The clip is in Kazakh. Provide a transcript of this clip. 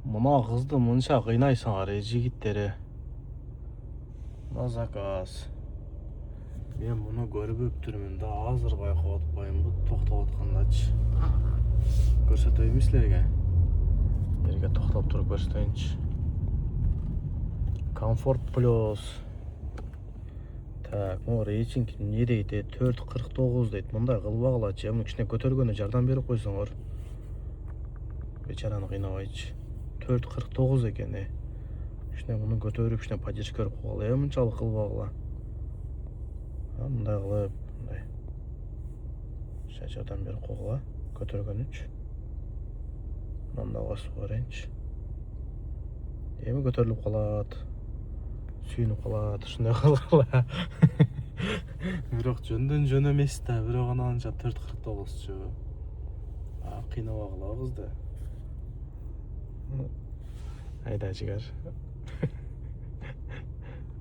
Мына қызды мұнша қинайсыңар, жігіттері. Мына заказ. Мен мұны көріп өптірмін да азыр байқап отпаймын, тоқтап отқандачы. Көрсетейін сілерге. Ерге тоқтап тұрып көрсетейінші. Комфорт плюс. Так, бұл рейтинг не дейді? 4.49 дейді. Мұндай қылып ағылачы. Мұны кішіне көтергені жардан беріп қойсаңыр. Бечараны қинабайчы. 4.49 екен. Кішіне мұны көтеріп, кішіне поддержка көріп қоғалы. Мұншалық қылып ағыла. Мұндай қылып, мұндай. Кішіне жардан беріп қоғыла. Көтергені үш. Мұндай қасып көрейінші. Емі көтеріліп қалады. Сүйініп қалады. Шындай қалғыла. Бірақ жөнден жөн емес та. Бірақ ананша 4.49 жö. Қинап ағыла қызды. Айда жігер.